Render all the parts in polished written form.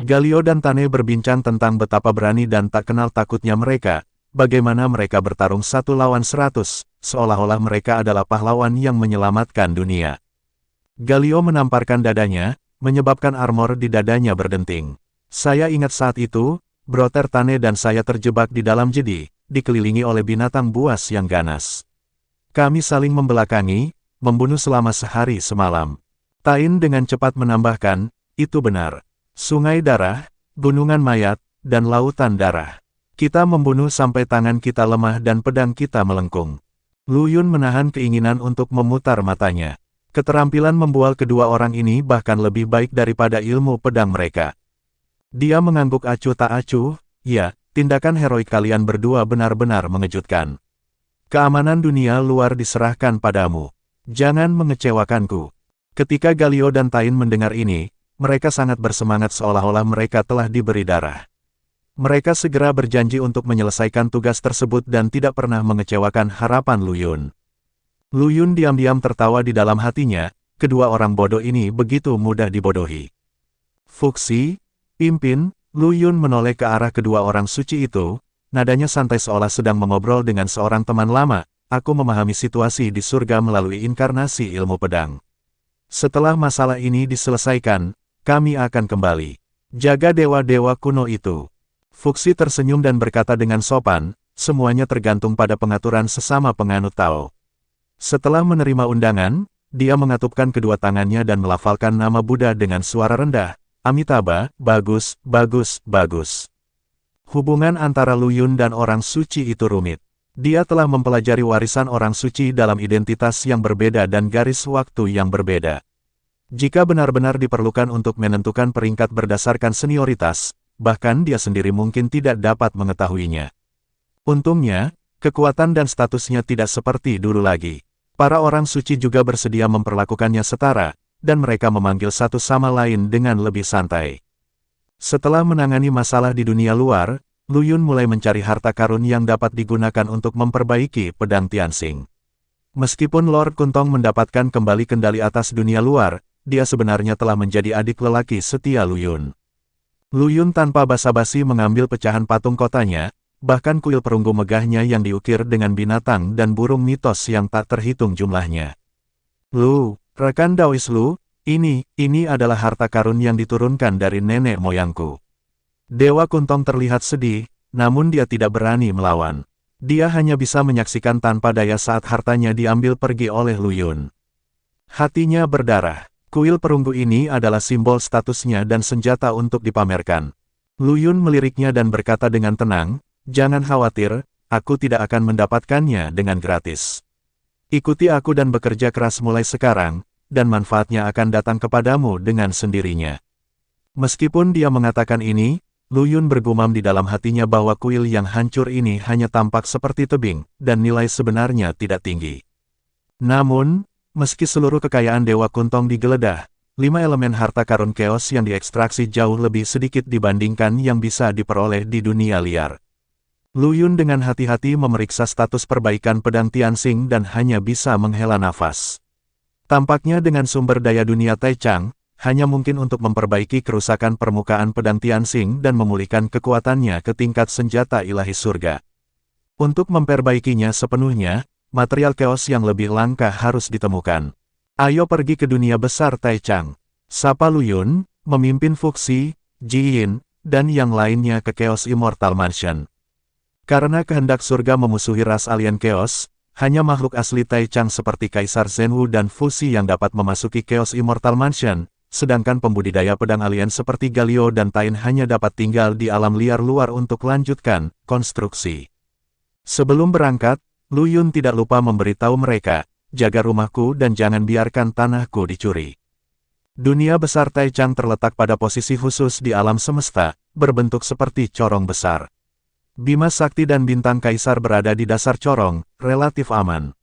Galio dan Tane berbincang tentang betapa berani dan tak kenal takutnya mereka, bagaimana mereka bertarung 1 lawan 100, seolah-olah mereka adalah pahlawan yang menyelamatkan dunia. Galio menamparkan dadanya, menyebabkan armor di dadanya berdenting. Saya ingat saat itu, Brother Tane dan saya terjebak di dalam jedi, dikelilingi oleh binatang buas yang ganas. Kami saling membelakangi, membunuh selama sehari semalam. Tain dengan cepat menambahkan, itu benar. Sungai darah, gunungan mayat, dan lautan darah. Kita membunuh sampai tangan kita lemah dan pedang kita melengkung. Lu Yun menahan keinginan untuk memutar matanya. Keterampilan membual kedua orang ini bahkan lebih baik daripada ilmu pedang mereka. Dia mengangguk acuh tak acuh, ya, tindakan heroik kalian berdua benar-benar mengejutkan. Keamanan dunia luar diserahkan padamu. Jangan mengecewakanku. Ketika Galio dan Tain mendengar ini, mereka sangat bersemangat seolah-olah mereka telah diberi darah. Mereka segera berjanji untuk menyelesaikan tugas tersebut dan tidak pernah mengecewakan harapan Lu Yun. Lu Yun diam-diam tertawa di dalam hatinya, kedua orang bodoh ini begitu mudah dibodohi. Fuxi, pimpin, Lu Yun menoleh ke arah kedua orang suci itu, nadanya santai seolah sedang mengobrol dengan seorang teman lama, aku memahami situasi di surga melalui inkarnasi ilmu pedang. Setelah masalah ini diselesaikan, kami akan kembali. Jaga dewa-dewa kuno itu. Fuxi tersenyum dan berkata dengan sopan, semuanya tergantung pada pengaturan sesama penganut Tao. Setelah menerima undangan, dia mengatupkan kedua tangannya dan melafalkan nama Buddha dengan suara rendah, Amitabha, bagus, bagus, bagus. Hubungan antara Lu Yun dan orang suci itu rumit. Dia telah mempelajari warisan orang suci dalam identitas yang berbeda dan garis waktu yang berbeda. Jika benar-benar diperlukan untuk menentukan peringkat berdasarkan senioritas, bahkan dia sendiri mungkin tidak dapat mengetahuinya. Untungnya, kekuatan dan statusnya tidak seperti dulu lagi. Para orang suci juga bersedia memperlakukannya setara, dan mereka memanggil satu sama lain dengan lebih santai. Setelah menangani masalah di dunia luar, Lu Yun mulai mencari harta karun yang dapat digunakan untuk memperbaiki pedang Tianxing. Meskipun Lord Kuntong mendapatkan kembali kendali atas dunia luar, dia sebenarnya telah menjadi adik lelaki setia Lu Yun. Lu Yun tanpa basa-basi mengambil pecahan patung kotanya, bahkan kuil perunggu megahnya yang diukir dengan binatang dan burung mitos yang tak terhitung jumlahnya. Lu, rekan Daois Lu, ini adalah harta karun yang diturunkan dari nenek moyangku. Dewa Kuntong terlihat sedih, namun dia tidak berani melawan. Dia hanya bisa menyaksikan tanpa daya saat hartanya diambil pergi oleh Lu Yun. Hatinya berdarah. Kuil perunggu ini adalah simbol statusnya dan senjata untuk dipamerkan. Lu Yun meliriknya dan berkata dengan tenang, jangan khawatir, aku tidak akan mendapatkannya dengan gratis. Ikuti aku dan bekerja keras mulai sekarang, dan manfaatnya akan datang kepadamu dengan sendirinya. Meskipun dia mengatakan ini, Lu Yun bergumam di dalam hatinya bahwa kuil yang hancur ini hanya tampak seperti tebing, dan nilai sebenarnya tidak tinggi. Namun, meski seluruh kekayaan Dewa Kuntong digeledah, 5 elemen harta karun keos yang diekstraksi jauh lebih sedikit dibandingkan yang bisa diperoleh di dunia liar. Lu Yun dengan hati-hati memeriksa status perbaikan pedang Tianxing dan hanya bisa menghela nafas. Tampaknya dengan sumber daya dunia Taichang, hanya mungkin untuk memperbaiki kerusakan permukaan pedang Tianxing dan memulihkan kekuatannya ke tingkat senjata ilahi surga. Untuk memperbaikinya sepenuhnya, material keos yang lebih langka harus ditemukan. Ayo pergi ke dunia besar Taichang. Sapa Lu Yun, memimpin Fuxi, Ji Yin, dan yang lainnya ke Chaos Immortal Mansion. Karena kehendak surga memusuhi ras alien Chaos, hanya makhluk asli Taichang seperti Kaisar Zhenwu dan Fuxi yang dapat memasuki Chaos Immortal Mansion, sedangkan pembudidaya pedang alien seperti Galio dan Tain hanya dapat tinggal di alam liar luar untuk lanjutkan konstruksi. Sebelum berangkat, Lu Yun tidak lupa memberitahu mereka, jaga rumahku dan jangan biarkan tanahku dicuri. Dunia besar Taichang terletak pada posisi khusus di alam semesta, berbentuk seperti corong besar. Bima Sakti dan bintang Kaisar berada di dasar corong, relatif aman.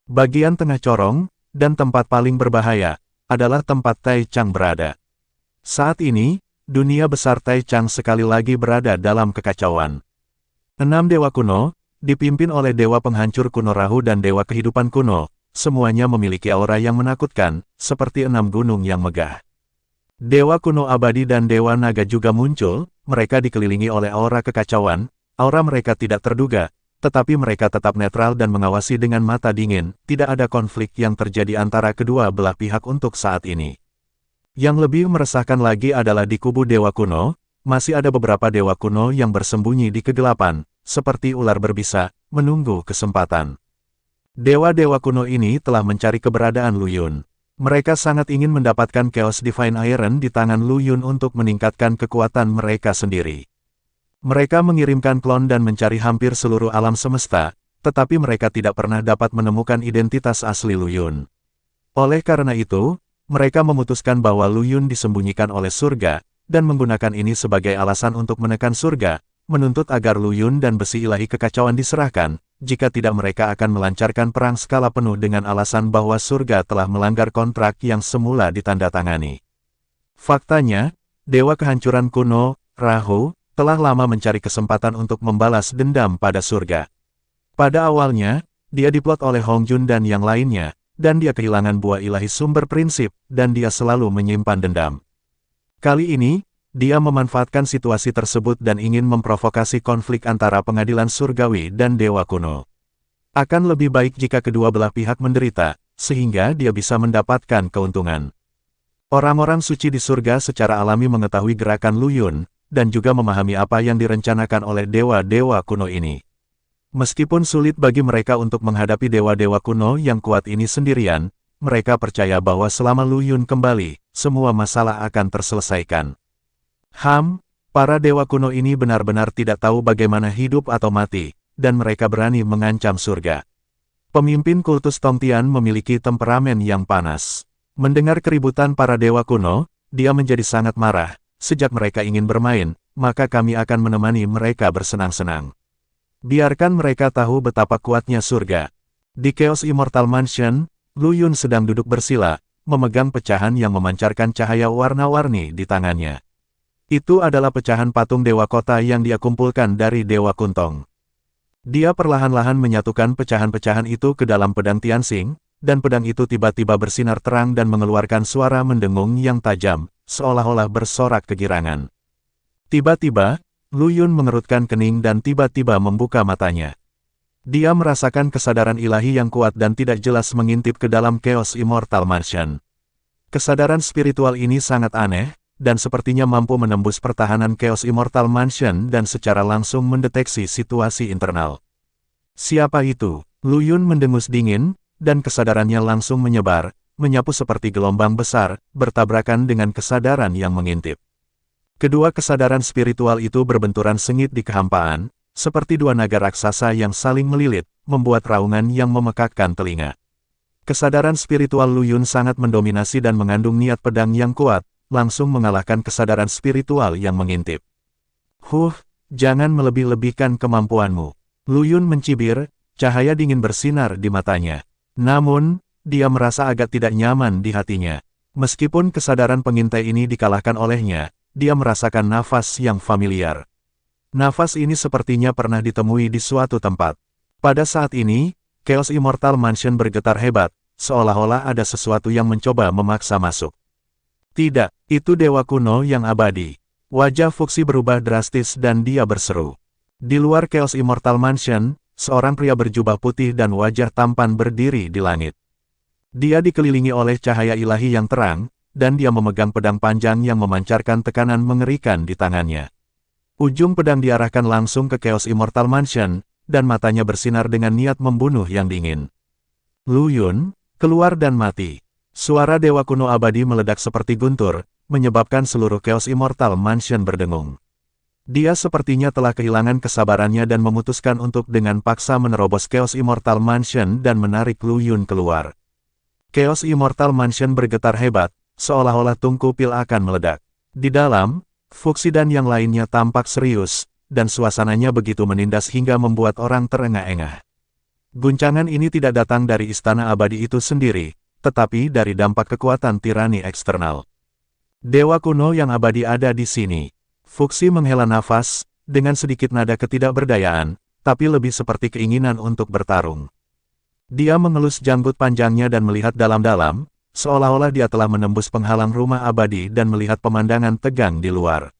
Bagian tengah corong, dan tempat paling berbahaya, adalah tempat Taichang berada. Saat ini, dunia besar Taichang sekali lagi berada dalam kekacauan. 6 dewa kuno, dipimpin oleh dewa penghancur kuno Rahu dan dewa kehidupan kuno, semuanya memiliki aura yang menakutkan, seperti 6 gunung yang megah. Dewa kuno abadi dan Dewa Naga juga muncul, mereka dikelilingi oleh aura kekacauan, aura mereka tidak terduga, tetapi mereka tetap netral dan mengawasi dengan mata dingin, tidak ada konflik yang terjadi antara kedua belah pihak untuk saat ini. Yang lebih meresahkan lagi adalah di kubu Dewa kuno, masih ada beberapa Dewa kuno yang bersembunyi di kegelapan, seperti ular berbisa, menunggu kesempatan. Dewa-dewa kuno ini telah mencari keberadaan Lu Yun. Mereka sangat ingin mendapatkan Chaos Divine Iron di tangan Lu Yun untuk meningkatkan kekuatan mereka sendiri. Mereka mengirimkan klon dan mencari hampir seluruh alam semesta, tetapi mereka tidak pernah dapat menemukan identitas asli Lu Yun. Oleh karena itu, mereka memutuskan bahwa Lu Yun disembunyikan oleh surga, dan menggunakan ini sebagai alasan untuk menekan surga, menuntut agar Lu Yun dan besi ilahi kekacauan diserahkan. Jika tidak mereka akan melancarkan perang skala penuh dengan alasan bahwa surga telah melanggar kontrak yang semula ditandatangani. Faktanya, Dewa Kehancuran kuno, Rahu, telah lama mencari kesempatan untuk membalas dendam pada surga. Pada awalnya, dia diplot oleh Hong Jun dan yang lainnya, dan dia kehilangan buah ilahi sumber prinsip, dan dia selalu menyimpan dendam. Kali ini, dia memanfaatkan situasi tersebut dan ingin memprovokasi konflik antara pengadilan surgawi dan dewa kuno. Akan lebih baik jika kedua belah pihak menderita, sehingga dia bisa mendapatkan keuntungan. Orang-orang suci di surga secara alami mengetahui gerakan Lu Yun, dan juga memahami apa yang direncanakan oleh dewa-dewa kuno ini. Meskipun sulit bagi mereka untuk menghadapi dewa-dewa kuno yang kuat ini sendirian, mereka percaya bahwa selama Lu Yun kembali, semua masalah akan terselesaikan. Para dewa kuno ini benar-benar tidak tahu bagaimana hidup atau mati, dan mereka berani mengancam surga. Pemimpin kultus Tongtian memiliki temperamen yang panas. Mendengar keributan para dewa kuno, dia menjadi sangat marah. Sejak mereka ingin bermain, maka kami akan menemani mereka bersenang-senang. Biarkan mereka tahu betapa kuatnya surga. Di Chaos Immortal Mansion, Lu Yun sedang duduk bersila, memegang pecahan yang memancarkan cahaya warna-warni di tangannya. Itu adalah pecahan patung Dewa Kota yang dia kumpulkan dari Dewa Kuntong. Dia perlahan-lahan menyatukan pecahan-pecahan itu ke dalam pedang Tianxing, dan pedang itu tiba-tiba bersinar terang dan mengeluarkan suara mendengung yang tajam, seolah-olah bersorak kegirangan. Tiba-tiba, Lu Yun mengerutkan kening dan tiba-tiba membuka matanya. Dia merasakan kesadaran ilahi yang kuat dan tidak jelas mengintip ke dalam Chaos Immortal Mansion. Kesadaran spiritual ini sangat aneh, dan sepertinya mampu menembus pertahanan Chaos Immortal Mansion dan secara langsung mendeteksi situasi internal. Siapa itu? Lu Yun mendengus dingin, dan kesadarannya langsung menyebar, menyapu seperti gelombang besar, bertabrakan dengan kesadaran yang mengintip. Kedua kesadaran spiritual itu berbenturan sengit di kehampaan, seperti dua naga raksasa yang saling melilit, membuat raungan yang memekakkan telinga. Kesadaran spiritual Lu Yun sangat mendominasi dan mengandung niat pedang yang kuat, langsung mengalahkan kesadaran spiritual yang mengintip. Jangan melebih-lebihkan kemampuanmu. Lu Yun mencibir, cahaya dingin bersinar di matanya. Namun, dia merasa agak tidak nyaman di hatinya. Meskipun kesadaran pengintai ini dikalahkan olehnya, dia merasakan nafas yang familiar. Nafas ini sepertinya pernah ditemui di suatu tempat. Pada saat ini, Chaos Immortal Mansion bergetar hebat, seolah-olah ada sesuatu yang mencoba memaksa masuk. Tidak, itu dewa kuno yang abadi. Wajah Fuxi berubah drastis dan dia berseru. Di luar Chaos Immortal Mansion, seorang pria berjubah putih dan wajah tampan berdiri di langit. Dia dikelilingi oleh cahaya ilahi yang terang, dan dia memegang pedang panjang yang memancarkan tekanan mengerikan di tangannya. Ujung pedang diarahkan langsung ke Chaos Immortal Mansion, dan matanya bersinar dengan niat membunuh yang dingin. Lu Yun, keluar dan mati. Suara dewa kuno abadi meledak seperti guntur, menyebabkan seluruh Chaos Immortal Mansion berdengung. Dia sepertinya telah kehilangan kesabarannya dan memutuskan untuk dengan paksa menerobos Chaos Immortal Mansion dan menarik Lu Yun keluar. Chaos Immortal Mansion bergetar hebat, seolah-olah tungku pil akan meledak. Di dalam, Fuxi dan yang lainnya tampak serius, dan suasananya begitu menindas hingga membuat orang terengah-engah. Guncangan ini tidak datang dari istana abadi itu sendiri, tetapi dari dampak kekuatan tirani eksternal. Dewa kuno yang abadi ada di sini. Fuxi menghela nafas, dengan sedikit nada ketidakberdayaan, tapi lebih seperti keinginan untuk bertarung. Dia mengelus janggut panjangnya dan melihat dalam-dalam, seolah-olah dia telah menembus penghalang rumah abadi dan melihat pemandangan tegang di luar.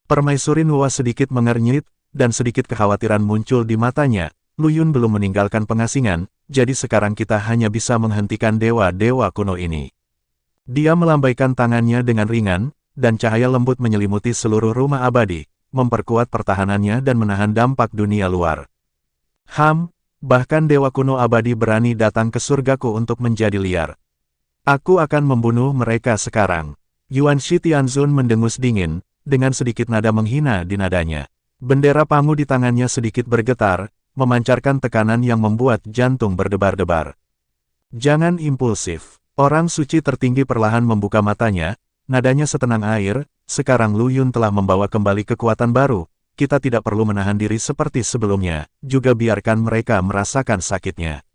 Permaisuri Nuwa sedikit mengernyit, dan sedikit kekhawatiran muncul di matanya. Lu Yun belum meninggalkan pengasingan, jadi sekarang kita hanya bisa menghentikan dewa-dewa kuno ini. Dia melambaikan tangannya dengan ringan, dan cahaya lembut menyelimuti seluruh rumah abadi, memperkuat pertahanannya dan menahan dampak dunia luar. Bahkan dewa kuno abadi berani datang ke surgaku untuk menjadi liar. Aku akan membunuh mereka sekarang. Yuan Shi Tianzun mendengus dingin, dengan sedikit nada menghina di nadanya. Bendera Pangu di tangannya sedikit bergetar, memancarkan tekanan yang membuat jantung berdebar-debar. Jangan impulsif. Orang suci tertinggi perlahan membuka matanya, nadanya setenang air. Sekarang Lu Yun telah membawa kembali kekuatan baru, kita tidak perlu menahan diri seperti sebelumnya, juga biarkan mereka merasakan sakitnya.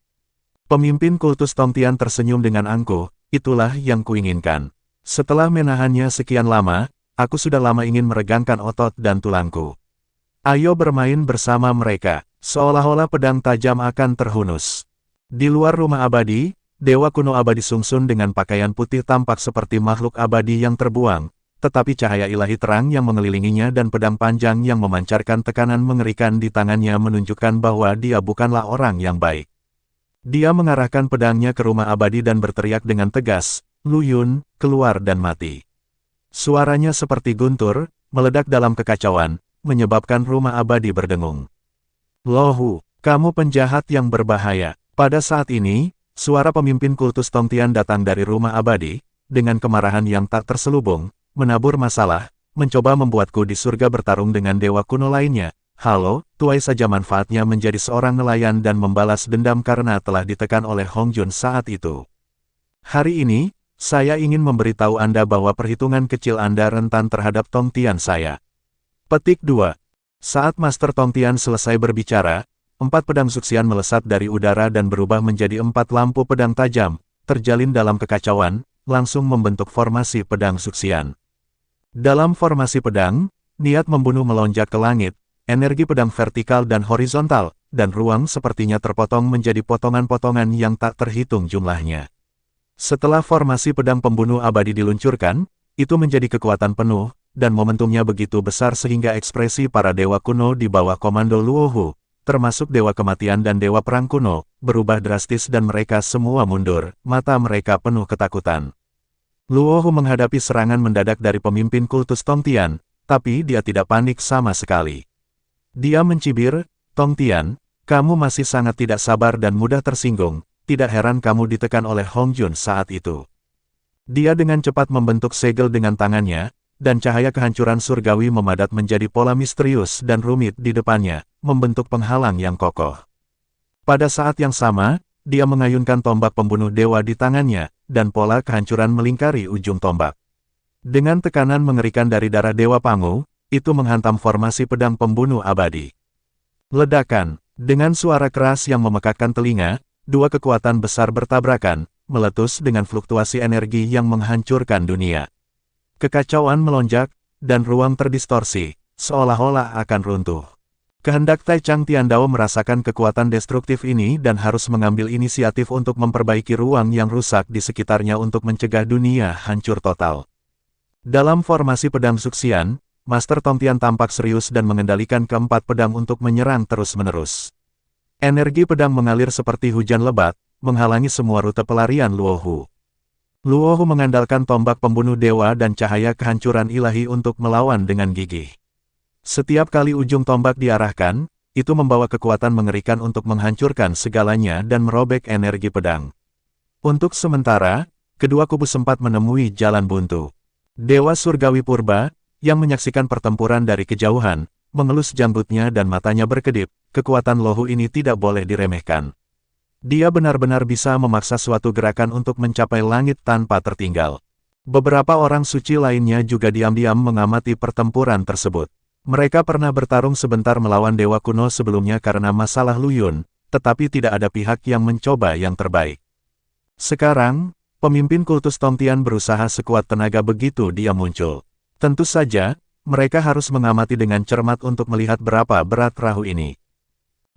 Pemimpin kultus Tongtian tersenyum dengan angkuh, itulah yang kuinginkan. Setelah menahannya sekian lama, aku sudah lama ingin meregangkan otot dan tulangku. Ayo bermain bersama mereka, seolah-olah pedang tajam akan terhunus. Di luar rumah abadi, dewa kuno abadi Sungsun dengan pakaian putih tampak seperti makhluk abadi yang terbuang, tetapi cahaya ilahi terang yang mengelilinginya dan pedang panjang yang memancarkan tekanan mengerikan di tangannya menunjukkan bahwa dia bukanlah orang yang baik. Dia mengarahkan pedangnya ke rumah abadi dan berteriak dengan tegas, "Lu Yun, keluar dan mati." Suaranya seperti guntur, meledak dalam kekacauan, menyebabkan rumah abadi berdengung. "Lohu, kamu penjahat yang berbahaya." Pada saat ini, suara pemimpin kultus Tongtian datang dari rumah abadi, dengan kemarahan yang tak terselubung, menabur masalah, mencoba membuatku di surga bertarung dengan dewa kuno lainnya. Halo, tuai saja manfaatnya menjadi seorang nelayan dan membalas dendam karena telah ditekan oleh Hong Jun saat itu. Hari ini, saya ingin memberitahu Anda bahwa perhitungan kecil Anda rentan terhadap Tongtian saya. Petik 2. Saat Master Tongtian selesai berbicara, 4 pedang suksian melesat dari udara dan berubah menjadi 4 lampu pedang tajam, terjalin dalam kekacauan, langsung membentuk formasi pedang suksian. Dalam formasi pedang, niat membunuh melonjak ke langit, energi pedang vertikal dan horizontal, dan ruang sepertinya terpotong menjadi potongan-potongan yang tak terhitung jumlahnya. Setelah formasi pedang pembunuh abadi diluncurkan, itu menjadi kekuatan penuh, dan momentumnya begitu besar sehingga ekspresi para dewa kuno di bawah komando Luohu, termasuk dewa kematian dan dewa perang kuno, berubah drastis dan mereka semua mundur, mata mereka penuh ketakutan. Luohu menghadapi serangan mendadak dari pemimpin kultus Tongtian, tapi dia tidak panik sama sekali. Dia mencibir, "Tongtian, kamu masih sangat tidak sabar dan mudah tersinggung, tidak heran kamu ditekan oleh Hong Jun saat itu." Dia dengan cepat membentuk segel dengan tangannya, dan cahaya kehancuran surgawi memadat menjadi pola misterius dan rumit di depannya, membentuk penghalang yang kokoh. Pada saat yang sama, dia mengayunkan tombak pembunuh dewa di tangannya, dan pola kehancuran melingkari ujung tombak. Dengan tekanan mengerikan dari darah dewa Pangu, itu menghantam formasi pedang pembunuh abadi. Ledakan, dengan suara keras yang memekakkan telinga, 2 kekuatan besar bertabrakan, meletus dengan fluktuasi energi yang menghancurkan dunia. Kekacauan melonjak, dan ruang terdistorsi, seolah-olah akan runtuh. Kehendak Tai Chang Tiandao merasakan kekuatan destruktif ini dan harus mengambil inisiatif untuk memperbaiki ruang yang rusak di sekitarnya untuk mencegah dunia hancur total. Dalam formasi pedang suksian, Master Tongtian tampak serius dan mengendalikan keempat pedang untuk menyerang terus-menerus. Energi pedang mengalir seperti hujan lebat, menghalangi semua rute pelarian Luohu. Luohu mengandalkan tombak pembunuh dewa dan cahaya kehancuran ilahi untuk melawan dengan gigih. Setiap kali ujung tombak diarahkan, itu membawa kekuatan mengerikan untuk menghancurkan segalanya dan merobek energi pedang. Untuk sementara, kedua kubu sempat menemui jalan buntu. Dewa Surgawi Purba, yang menyaksikan pertempuran dari kejauhan, mengelus janggutnya dan matanya berkedip, kekuatan Luohu ini tidak boleh diremehkan. Dia benar-benar bisa memaksa suatu gerakan untuk mencapai langit tanpa tertinggal. Beberapa orang suci lainnya juga diam-diam mengamati pertempuran tersebut. Mereka pernah bertarung sebentar melawan dewa kuno sebelumnya karena masalah Lu Yun, tetapi tidak ada pihak yang mencoba yang terbaik. Sekarang, pemimpin kultus Tongtian berusaha sekuat tenaga begitu dia muncul. Tentu saja, mereka harus mengamati dengan cermat untuk melihat berapa berat perahu ini.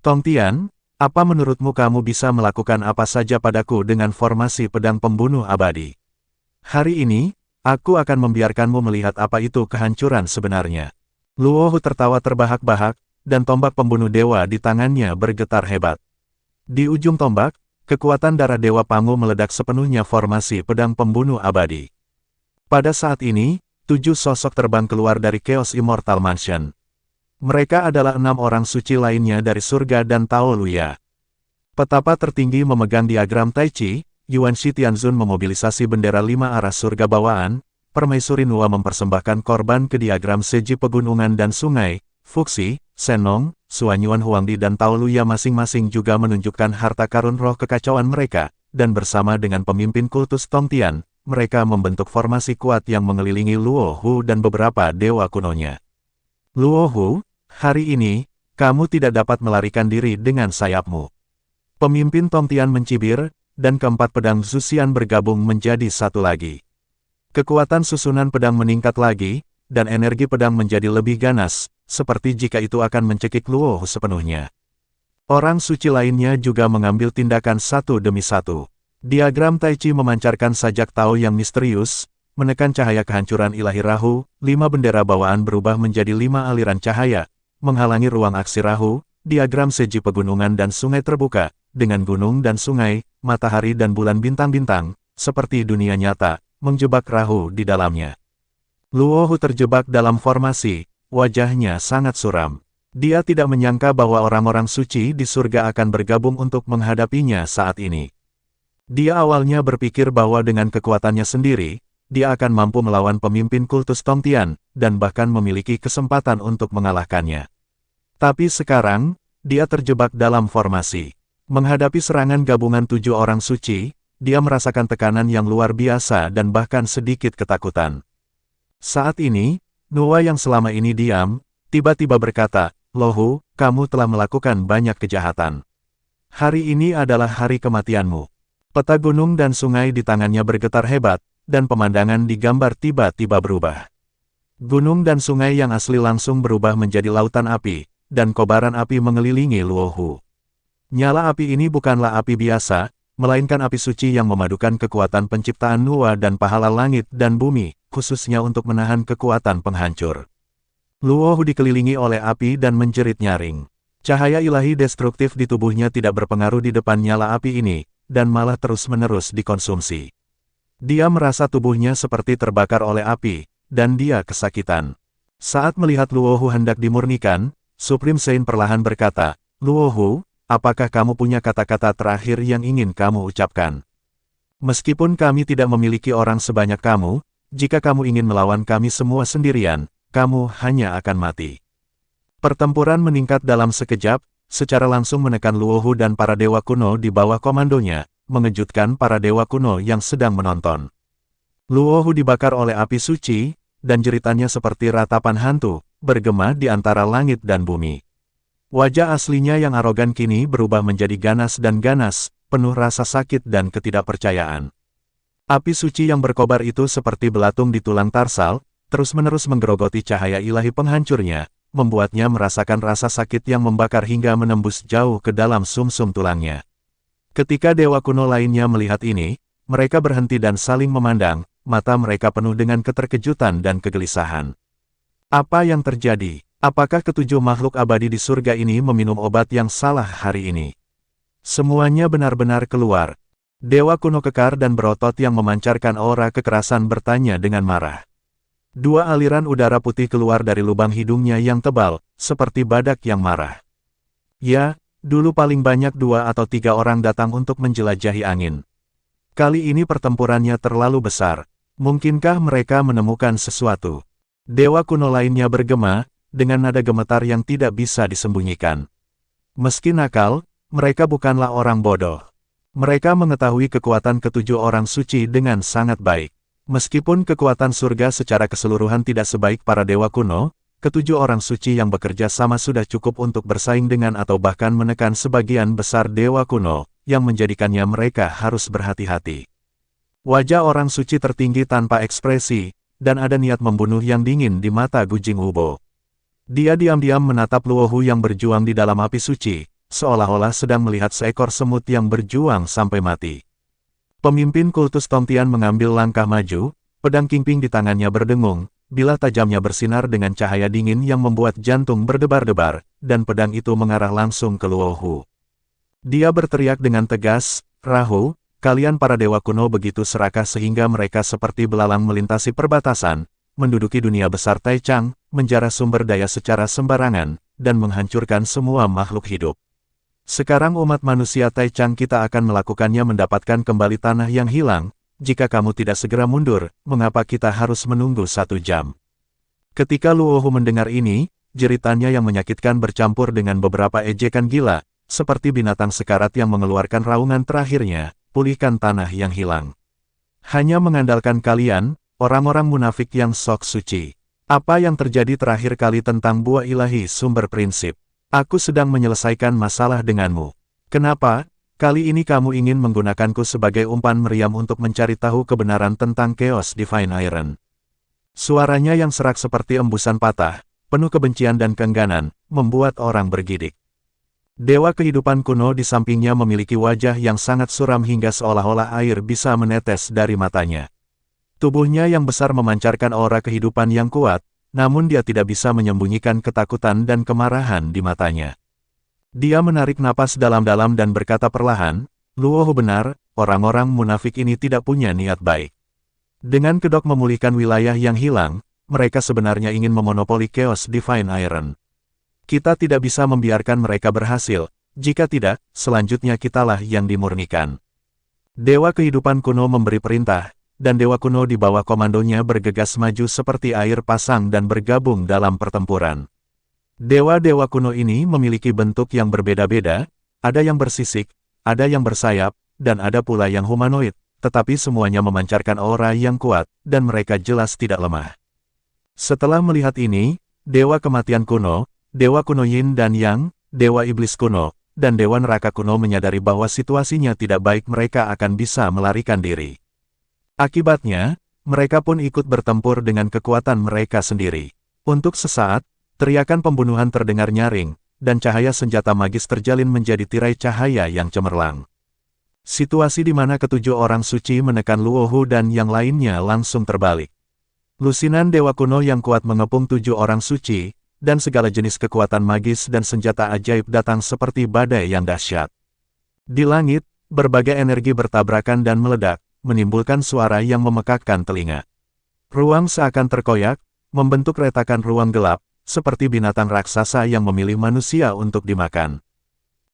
"Tongtian, Apa menurutmu kamu bisa melakukan apa saja padaku dengan formasi pedang pembunuh abadi? Hari ini, aku akan membiarkanmu melihat apa itu kehancuran sebenarnya. Luohu tertawa terbahak-bahak, dan tombak pembunuh dewa di tangannya bergetar hebat. Di ujung tombak, kekuatan darah Dewa Pangu meledak sepenuhnya formasi pedang pembunuh abadi. Pada saat ini, 7 sosok terbang keluar dari Chaos Immortal Mansion. Mereka adalah 6 orang suci lainnya dari surga dan Tao Luya. Petapa tertinggi memegang diagram Tai Chi, Yuan Shi Tianzun memobilisasi bendera 5 arah surga bawaan, Permaisuri Nuwa mempersembahkan korban ke diagram Seji pegunungan dan sungai, Fuxi, Senong, Suanyuan Huangdi dan Tao Luya masing-masing juga menunjukkan harta karun roh kekacauan mereka, dan bersama dengan pemimpin kultus Tongtian, mereka membentuk formasi kuat yang mengelilingi Luohu dan beberapa dewa kunonya. Luohu, hari ini, kamu tidak dapat melarikan diri dengan sayapmu. Pemimpin Tongtian mencibir, dan keempat pedang Zuxian bergabung menjadi satu lagi. Kekuatan susunan pedang meningkat lagi, dan energi pedang menjadi lebih ganas, seperti jika itu akan mencekik Luohu sepenuhnya. Orang suci lainnya juga mengambil tindakan satu demi satu. Diagram Tai Chi memancarkan sajak Tao yang misterius, menekan cahaya kehancuran ilahi Rahu, 5 bendera bawaan berubah menjadi 5 aliran cahaya, menghalangi ruang aksi Rahu, diagram Seji pegunungan dan sungai terbuka, dengan gunung dan sungai, matahari dan bulan bintang-bintang, seperti dunia nyata, menjebak Rahu di dalamnya. Luohu terjebak dalam formasi, wajahnya sangat suram. Dia tidak menyangka bahwa orang-orang suci di surga akan bergabung untuk menghadapinya saat ini. Dia awalnya berpikir bahwa dengan kekuatannya sendiri, dia akan mampu melawan pemimpin kultus Tongtian, dan bahkan memiliki kesempatan untuk mengalahkannya. Tapi sekarang, dia terjebak dalam formasi. Menghadapi serangan gabungan 7 orang suci, dia merasakan tekanan yang luar biasa dan bahkan sedikit ketakutan. Saat ini, Nuwa yang selama ini diam, tiba-tiba berkata, "Lohu, kamu telah melakukan banyak kejahatan. Hari ini adalah hari kematianmu." Peta gunung dan sungai di tangannya bergetar hebat, dan pemandangan di gambar tiba-tiba berubah. Gunung dan sungai yang asli langsung berubah menjadi lautan api, dan kobaran api mengelilingi Luohu. Nyala api ini bukanlah api biasa, melainkan api suci yang memadukan kekuatan penciptaan Nuwa dan pahala langit dan bumi, khususnya untuk menahan kekuatan penghancur. Luohu dikelilingi oleh api dan menjerit nyaring. Cahaya ilahi destruktif di tubuhnya tidak berpengaruh di depan nyala api ini, dan malah terus-menerus dikonsumsi. Dia merasa tubuhnya seperti terbakar oleh api, dan dia kesakitan. Saat melihat Luohu hendak dimurnikan, Supreme Saint perlahan berkata, "Luohu, apakah kamu punya kata-kata terakhir yang ingin kamu ucapkan? Meskipun kami tidak memiliki orang sebanyak kamu, jika kamu ingin melawan kami semua sendirian, kamu hanya akan mati." Pertempuran meningkat dalam sekejap, secara langsung menekan Luohu dan para dewa kuno di bawah komandonya, mengejutkan para dewa kuno yang sedang menonton. Luohu dibakar oleh api suci, dan jeritannya seperti ratapan hantu, bergema di antara langit dan bumi. Wajah aslinya yang arogan kini berubah menjadi ganas dan ganas, penuh rasa sakit dan ketidakpercayaan. Api suci yang berkobar itu seperti belatung di tulang tarsal, terus-menerus menggerogoti cahaya ilahi penghancurnya, membuatnya merasakan rasa sakit yang membakar hingga menembus jauh ke dalam sumsum tulangnya. Ketika dewa kuno lainnya melihat ini, mereka berhenti dan saling memandang, mata mereka penuh dengan keterkejutan dan kegelisahan. Apa yang terjadi? Apakah ketujuh makhluk abadi di surga ini meminum obat yang salah hari ini? Semuanya benar-benar keluar. Dewa kuno kekar dan berotot yang memancarkan aura kekerasan bertanya dengan marah. 2 aliran udara putih keluar dari lubang hidungnya yang tebal, seperti badak yang marah. Ya, dulu paling banyak 2 atau 3 orang datang untuk menjelajahi angin. Kali ini pertempurannya terlalu besar. Mungkinkah mereka menemukan sesuatu? Dewa kuno lainnya bergema, dengan nada gemetar yang tidak bisa disembunyikan. Meski nakal, mereka bukanlah orang bodoh. Mereka mengetahui kekuatan ketujuh orang suci dengan sangat baik. Meskipun kekuatan surga secara keseluruhan tidak sebaik para dewa kuno, ketujuh orang suci yang bekerja sama sudah cukup untuk bersaing dengan atau bahkan menekan sebagian besar dewa kuno, yang menjadikannya mereka harus berhati-hati. Wajah orang suci tertinggi tanpa ekspresi, dan ada niat membunuh yang dingin di mata Gu Jingwubo. Dia diam-diam menatap Luohu yang berjuang di dalam api suci, seolah-olah sedang melihat seekor semut yang berjuang sampai mati. Pemimpin kultus Tongtian mengambil langkah maju, pedang Qingping di tangannya berdengung, bilah tajamnya bersinar dengan cahaya dingin yang membuat jantung berdebar-debar, dan pedang itu mengarah langsung ke Luo Hu. Dia berteriak dengan tegas, "Rahu, kalian para dewa kuno begitu serakah sehingga mereka seperti belalang melintasi perbatasan, menduduki dunia besar Taichang, menjarah sumber daya secara sembarangan, dan menghancurkan semua makhluk hidup. Sekarang umat manusia Taichang kita akan melakukannya mendapatkan kembali tanah yang hilang, jika kamu tidak segera mundur, mengapa kita harus menunggu 1 jam?" Ketika Luo Hu mendengar ini, jeritannya yang menyakitkan bercampur dengan beberapa ejekan gila, seperti binatang sekarat yang mengeluarkan raungan terakhirnya, "Pulihkan tanah yang hilang. Hanya mengandalkan kalian, orang-orang munafik yang sok suci. Apa yang terjadi terakhir kali tentang buah ilahi sumber prinsip? Aku sedang menyelesaikan masalah denganmu. Kenapa, kali ini kamu ingin menggunakanku sebagai umpan meriam untuk mencari tahu kebenaran tentang Chaos Divine Iron?" Suaranya yang serak seperti embusan patah, penuh kebencian dan keengganan, membuat orang bergidik. Dewa kehidupan kuno di sampingnya memiliki wajah yang sangat suram hingga seolah-olah air bisa menetes dari matanya. Tubuhnya yang besar memancarkan aura kehidupan yang kuat, namun dia tidak bisa menyembunyikan ketakutan dan kemarahan di matanya. Dia menarik napas dalam-dalam dan berkata perlahan, "Luo Hu benar, orang-orang munafik ini tidak punya niat baik. Dengan kedok memulihkan wilayah yang hilang, mereka sebenarnya ingin memonopoli Chaos Divine Iron. Kita tidak bisa membiarkan mereka berhasil, jika tidak, selanjutnya kitalah yang dimurnikan." Dewa kehidupan kuno memberi perintah, dan dewa kuno di bawah komandonya bergegas maju seperti air pasang dan bergabung dalam pertempuran. Dewa-dewa kuno ini memiliki bentuk yang berbeda-beda, ada yang bersisik, ada yang bersayap, dan ada pula yang humanoid, tetapi semuanya memancarkan aura yang kuat, dan mereka jelas tidak lemah. Setelah melihat ini, dewa kematian kuno, dewa kuno Yin dan Yang, dewa iblis kuno, dan dewa neraka kuno menyadari bahwa situasinya tidak baik, mereka akan bisa melarikan diri. Akibatnya, mereka pun ikut bertempur dengan kekuatan mereka sendiri. Untuk sesaat, teriakan pembunuhan terdengar nyaring, dan cahaya senjata magis terjalin menjadi tirai cahaya yang cemerlang. Situasi di mana ketujuh orang suci menekan Luo Hu dan yang lainnya langsung terbalik. Lusinan dewa kuno yang kuat mengepung 7 orang suci, dan segala jenis kekuatan magis dan senjata ajaib datang seperti badai yang dahsyat. Di langit, berbagai energi bertabrakan dan meledak, menimbulkan suara yang memekakkan telinga. Ruang seakan terkoyak, membentuk retakan ruang gelap, seperti binatang raksasa yang memilih manusia untuk dimakan.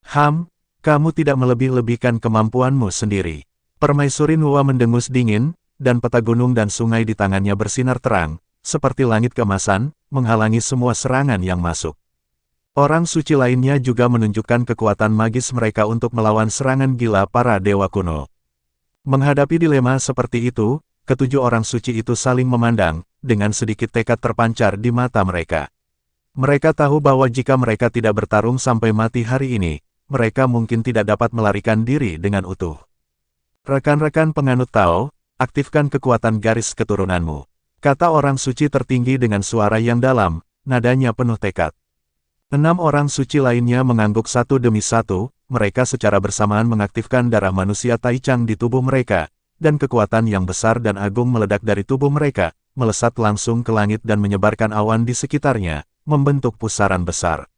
Kamu tidak melebih-lebihkan kemampuanmu sendiri." Permaisuri Nuwa mendengus dingin, dan peta gunung dan sungai di tangannya bersinar terang, seperti langit keemasan, menghalangi semua serangan yang masuk. Orang suci lainnya juga menunjukkan kekuatan magis mereka untuk melawan serangan gila para dewa kuno. Menghadapi dilema seperti itu, ketujuh orang suci itu saling memandang, dengan sedikit tekad terpancar di mata mereka. Mereka tahu bahwa jika mereka tidak bertarung sampai mati hari ini, mereka mungkin tidak dapat melarikan diri dengan utuh. "Rekan-rekan penganut Tao, aktifkan kekuatan garis keturunanmu," kata orang suci tertinggi dengan suara yang dalam, nadanya penuh tekad. 6 orang suci lainnya mengangguk satu demi satu, mereka secara bersamaan mengaktifkan darah manusia Taichang di tubuh mereka, dan kekuatan yang besar dan agung meledak dari tubuh mereka, melesat langsung ke langit dan menyebarkan awan di sekitarnya, membentuk pusaran besar.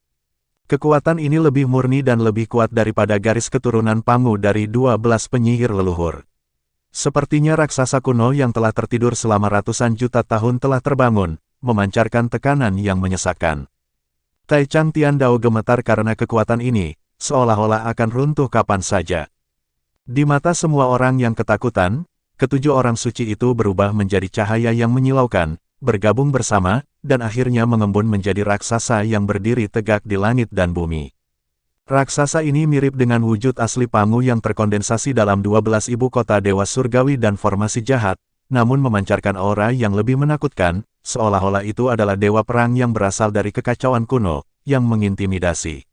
Kekuatan ini lebih murni dan lebih kuat daripada garis keturunan Pangu dari 12 penyihir leluhur. Sepertinya raksasa kuno yang telah tertidur selama ratusan juta tahun telah terbangun, memancarkan tekanan yang menyesakkan. Taichang Tiandao gemetar karena kekuatan ini, seolah-olah akan runtuh kapan saja. Di mata semua orang yang ketakutan, ketujuh orang suci itu berubah menjadi cahaya yang menyilaukan, bergabung bersama, dan akhirnya mengembun menjadi raksasa yang berdiri tegak di langit dan bumi. Raksasa ini mirip dengan wujud asli Pangu yang terkondensasi dalam 12 ibu kota dewa surgawi dan formasi jahat, namun memancarkan aura yang lebih menakutkan, seolah-olah itu adalah dewa perang yang berasal dari kekacauan kuno, yang mengintimidasi.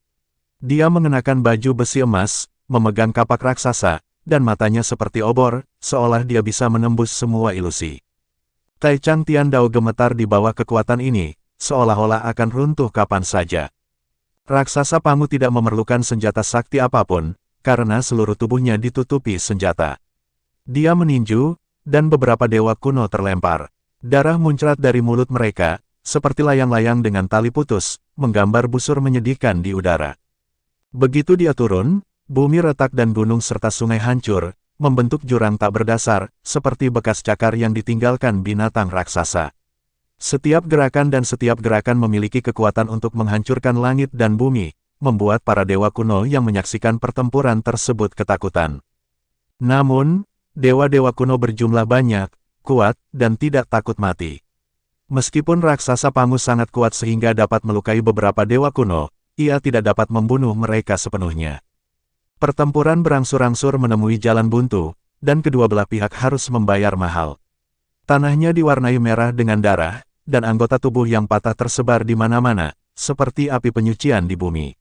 Dia mengenakan baju besi emas, memegang kapak raksasa, dan matanya seperti obor, seolah dia bisa menembus semua ilusi. Taichang Tiandao gemetar di bawah kekuatan ini, seolah-olah akan runtuh kapan saja. Raksasa Pangu tidak memerlukan senjata sakti apapun, karena seluruh tubuhnya ditutupi senjata. Dia meninju, dan beberapa dewa kuno terlempar. Darah muncrat dari mulut mereka, seperti layang-layang dengan tali putus, menggambar busur menyedihkan di udara. Begitu dia turun, bumi retak dan gunung serta sungai hancur, membentuk jurang tak berdasar, seperti bekas cakar yang ditinggalkan binatang raksasa. Setiap gerakan dan setiap gerakan memiliki kekuatan untuk menghancurkan langit dan bumi, membuat para dewa kuno yang menyaksikan pertempuran tersebut ketakutan. Namun, dewa-dewa kuno berjumlah banyak, kuat, dan tidak takut mati. Meskipun raksasa Pangu sangat kuat sehingga dapat melukai beberapa dewa kuno, ia tidak dapat membunuh mereka sepenuhnya. Pertempuran berangsur-angsur menemui jalan buntu, dan kedua belah pihak harus membayar mahal. Tanahnya diwarnai merah dengan darah, dan anggota tubuh yang patah tersebar di mana-mana, seperti api penyucian di bumi.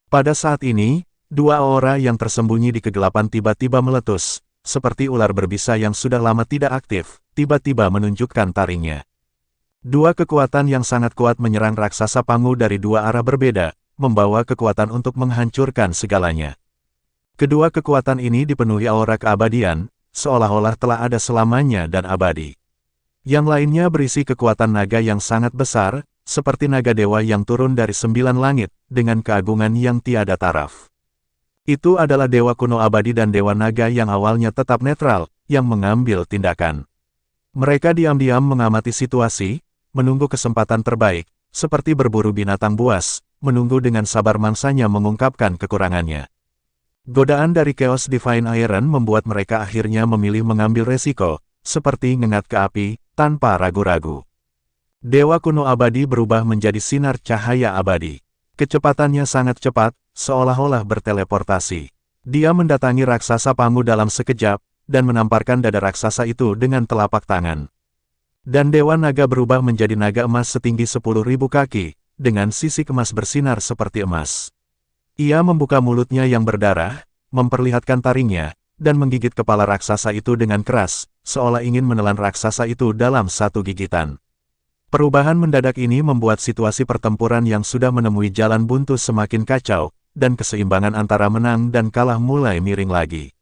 Pada saat ini, dua aura yang tersembunyi di kegelapan tiba-tiba meletus, seperti ular berbisa yang sudah lama tidak aktif, tiba-tiba menunjukkan taringnya. Dua kekuatan yang sangat kuat menyerang raksasa Pangu dari dua arah berbeda, membawa kekuatan untuk menghancurkan segalanya. Kedua kekuatan ini dipenuhi aura keabadian, seolah-olah telah ada selamanya dan abadi. Yang lainnya berisi kekuatan naga yang sangat besar, seperti naga dewa yang turun dari 9 langit, dengan keagungan yang tiada taraf. Itu adalah dewa kuno abadi dan dewa naga yang awalnya tetap netral, yang mengambil tindakan. Mereka diam-diam mengamati situasi, menunggu kesempatan terbaik, seperti berburu binatang buas, menunggu dengan sabar mangsanya mengungkapkan kekurangannya. Godaan dari Chaos Divine Iron membuat mereka akhirnya memilih mengambil resiko, seperti ngengat ke api, tanpa ragu-ragu. Dewa kuno abadi berubah menjadi sinar cahaya abadi. Kecepatannya sangat cepat, seolah-olah berteleportasi. Dia mendatangi raksasa Pangu dalam sekejap, dan menamparkan dada raksasa itu dengan telapak tangan. Dan Dewa Naga berubah menjadi naga emas setinggi 10.000 kaki, dengan sisik emas bersinar seperti emas. Ia membuka mulutnya yang berdarah, memperlihatkan taringnya, dan menggigit kepala raksasa itu dengan keras, seolah ingin menelan raksasa itu dalam satu gigitan. Perubahan mendadak ini membuat situasi pertempuran yang sudah menemui jalan buntu semakin kacau, dan keseimbangan antara menang dan kalah mulai miring lagi.